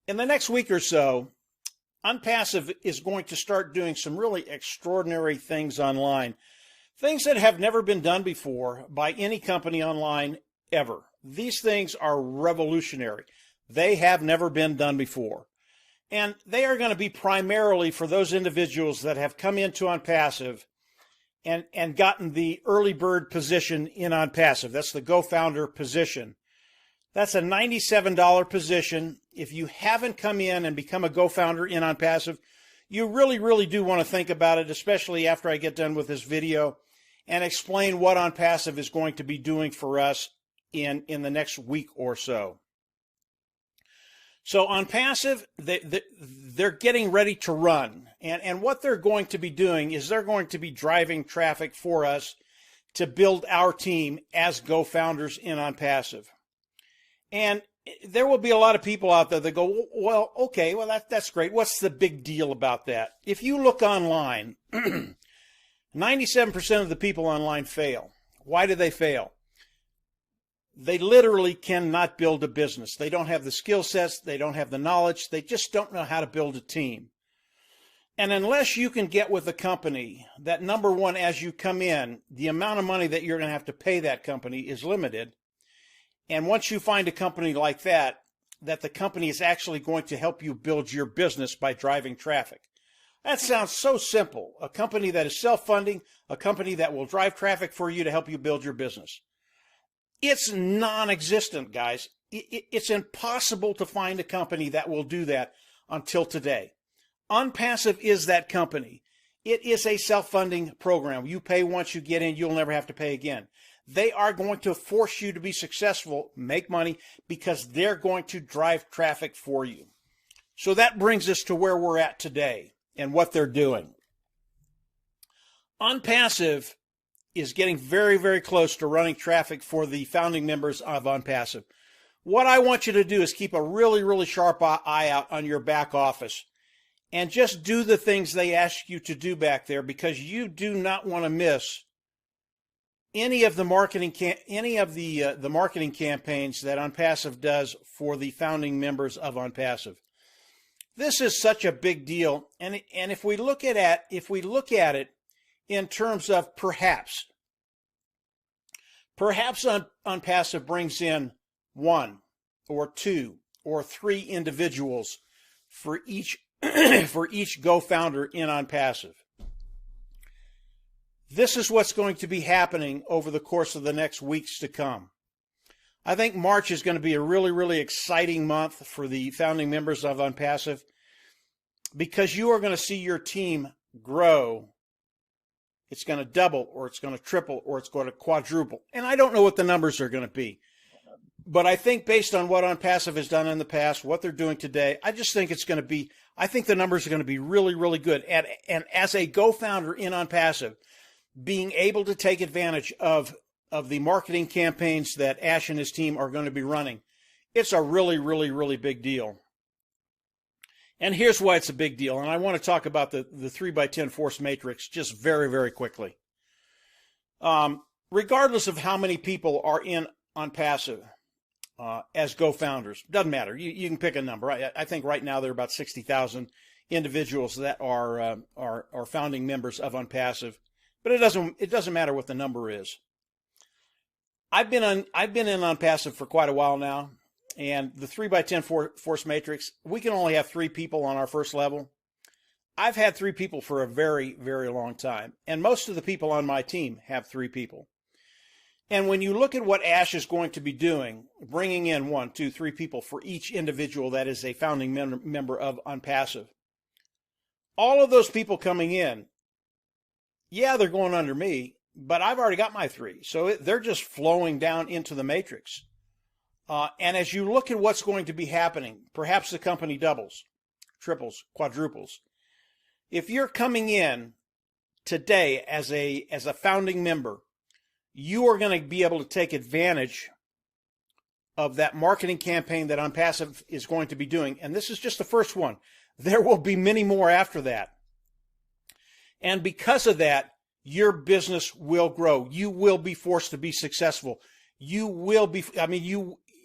In the next week or so, Unpassive is going to start doing some really extraordinary things online. Things that have never been done before by any company online ever. These things are revolutionary. They have never been done before. And they are going to be primarily for those individuals that have come into Unpassive and gotten the early bird position in Unpassive. That's the GoFounder position. That's a $97 position. If you haven't come in and become a GoFounder in Unpassive, you really, really do want to think about it, especially after I get done with this video and explain what Unpassive is going to be doing for us in the next week or so. So Unpassive, they're getting ready to run. And what they're going to be doing is they're going to be driving traffic for us to build our team as GoFounders in Unpassive. And there will be a lot of people out there that go, well, okay, well, that's great. What's the big deal about that? If you look online, 97% of the people online fail. Why do they fail? They literally cannot build a business. They don't have the skill sets. They don't have the knowledge. They just don't know how to build a team. And unless you can get with a company that, number one, as you come in, the amount of money that you're going to have to pay that company is limited. And once you find a company like that the company is actually going to help you build your business by driving traffic. That sounds so simple. A company that is self-funding, a company that will drive traffic for you to help you build your business. It's non-existent, guys. It's impossible to find a company that will do that until today. Unpassive is that company. It is a self-funding program. You pay once, you get in, you'll never have to pay again. They are going to force you to be successful, make money, because they're going to drive traffic for you. So that brings us to where we're at today and what they're doing. Unpassive is getting very, very close to running traffic for the founding members of Unpassive. What I want you to do is keep a really, really sharp eye out on your back office and just do the things they ask you to do back there, because you do not want to miss any of the marketing the marketing campaigns that Unpassive does for the founding members of Unpassive. This is such a big deal, and if we look at it in terms of perhaps Unpassive brings in 1 or 2 or 3 individuals for each GoFounder in Unpassive. This is what's going to be happening over the course of the next weeks to come. I think March is going to be a really, really exciting month for the founding members of Unpassive, because you are going to see your team grow. It's going to double, or it's going to triple, or it's going to quadruple. And I don't know what the numbers are going to be. But I think based on what Unpassive has done in the past, what they're doing today, I just think I think the numbers are going to be really, really good. And as a GoFounder in Unpassive, being able to take advantage of the marketing campaigns that Ash and his team are going to be running, it's a really, really, really big deal. And here's why it's a big deal. And I want to talk about the 3x10 force matrix just very, very quickly. Regardless of how many people are in Unpassive as GoFounders, doesn't matter. You can pick a number. I think right now there are about 60,000 individuals that are founding members of Unpassive. But it doesn't matter what the number is. I've been in Unpassive for quite a while now, and the 3x10 force matrix, we can only have 3 people on our first level. I've had 3 people for a very, very long time, and most of the people on my team have 3 people. And when you look at what Ash is going to be doing, bringing in 1, 2, 3 people for each individual that is a founding member of Unpassive, all of those people coming in, yeah, they're going under me, but I've already got my 3. So they're just flowing down into the matrix. And as you look at what's going to be happening, perhaps the company doubles, triples, quadruples. If you're coming in today as a founding member, you are going to be able to take advantage of that marketing campaign that Unpassive is going to be doing. And this is just the first one. There will be many more after that. And because of that, your business will grow. You will be forced to be successful. You will be,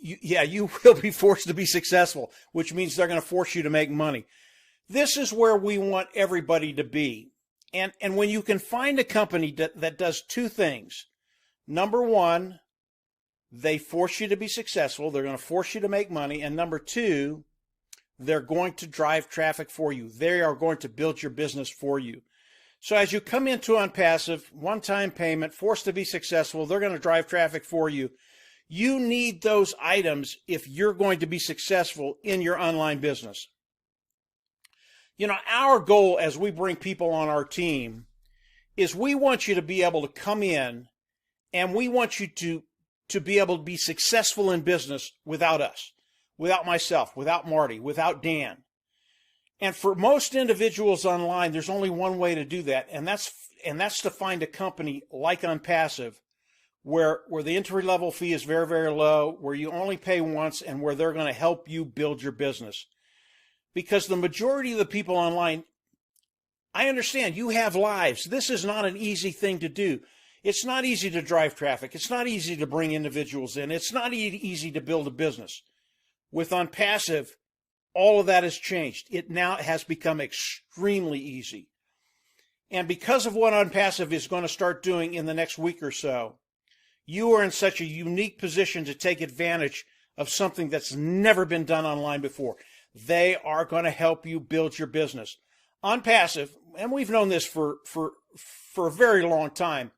you will be forced to be successful, which means they're going to force you to make money. This is where we want everybody to be. And when you can find a company that does two things, number one, they force you to be successful. They're going to force you to make money. And number two, they're going to drive traffic for you. They are going to build your business for you. So as you come into OnPassive, one-time payment, forced to be successful, they're going to drive traffic for you. You need those items if you're going to be successful in your online business. You know, our goal as we bring people on our team is we want you to be able to come in and we want you to be able to be successful in business without us, without myself, without Marty, without Dan. And for most individuals online, there's only one way to do that, and that's to find a company like OnPassive where the entry level fee is very, very low, where you only pay once, and where they're going to help you build your business. Because the majority of the people online, I understand you have lives. This is not an easy thing to do. It's not easy to drive traffic. It's not easy to bring individuals in. It's not easy to build a business. With OnPassive, all of that has changed. It now has become extremely easy. And because of what OnPassive is going to start doing in the next week or so, you are in such a unique position to take advantage of something that's never been done online before. They are going to help you build your business. OnPassive, and we've known this for a very long time,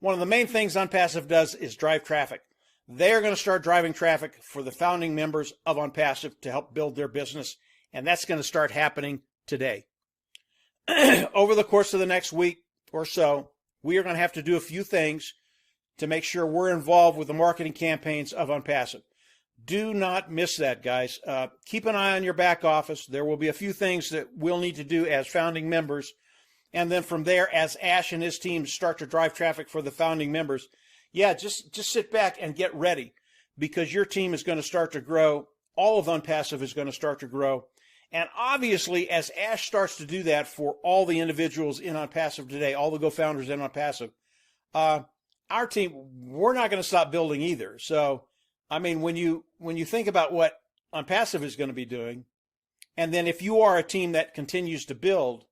one of the main things OnPassive does is drive traffic. They're going to start driving traffic for the founding members of OnPassive to help build their business, and that's going to start happening today. Over the course of the next week or so, we are going to have to do a few things to make sure we're involved with the marketing campaigns of OnPassive. Do not miss that, guys. Keep an eye on your back office. There will be a few things that we'll need to do as founding members, and then from there, as Ash and his team start to drive traffic for the founding members, yeah, just sit back and get ready, because your team is going to start to grow. All of OnPassive is going to start to grow. And obviously, as Ash starts to do that for all the individuals in OnPassive today, all the GoFounders in OnPassive, our team, we're not going to stop building either. So, I mean, when you think about what OnPassive is going to be doing, and then if you are a team that continues to build,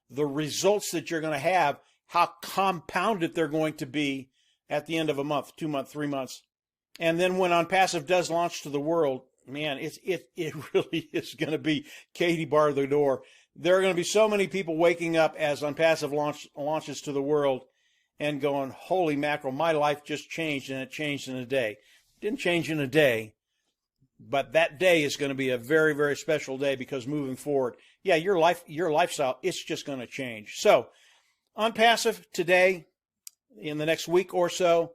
the results that you're going to have, how compounded they're going to be at the end of a month, 2 months, 3 months. And then when OnPassive does launch to the world, man, it really is going to be Katie bar the door. There are going to be so many people waking up as OnPassive launches to the world and going, holy mackerel, my life just changed, and it changed in a day. It didn't change in a day, but that day is going to be a very, very special day, because moving forward, yeah, your lifestyle, it's just going to change. So OnPassive today, in the next week or so,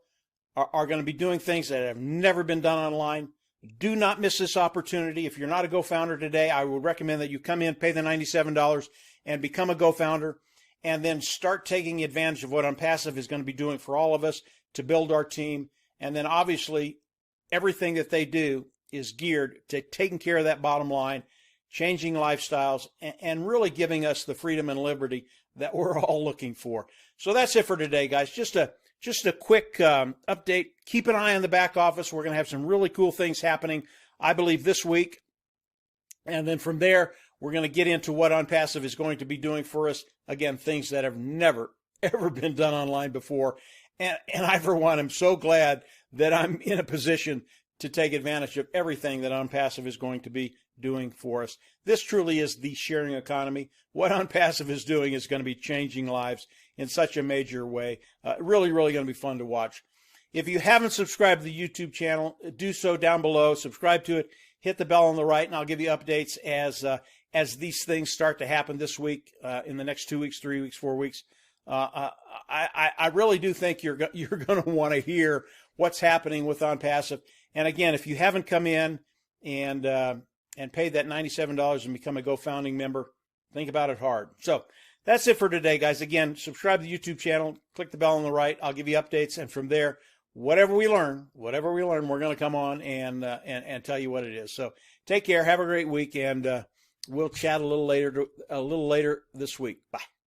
are going to be doing things that have never been done online. Do not miss this opportunity. If you're not a GoFounder today, I would recommend that you come in, pay the $97, and become a GoFounder, and then start taking advantage of what OnPassive is going to be doing for all of us to build our team. And then obviously, everything that they do is geared to taking care of that bottom line, changing lifestyles, and really giving us the freedom and liberty that we're all looking for. So that's it for today, guys. Just a quick update. Keep an eye on the back office. We're going to have some really cool things happening, I believe, this week. And then from there, we're going to get into what OnPassive is going to be doing for us. Again, things that have never, ever been done online before. And I, for one, am so glad that I'm in a position to take advantage of everything that OnPassive is going to be doing for us. This truly is the sharing economy. What OnPassive is doing is going to be changing lives in such a major way. Really, really going to be fun to watch. If you haven't subscribed to the YouTube channel, do so down below. Subscribe to it. Hit the bell on the right, and I'll give you updates as these things start to happen this week, in the next 2 weeks, 3 weeks, 4 weeks. I really do think you're going to want to hear what's happening with OnPassive. And again, if you haven't come in and paid that $97 and become a GoFounding member, think about it hard. So that's it for today, guys. Again, subscribe to the YouTube channel, click the bell on the right. I'll give you updates, and from there, whatever we learn, we're going to come on and tell you what it is. So take care, have a great week, and we'll chat a little later this week. Bye.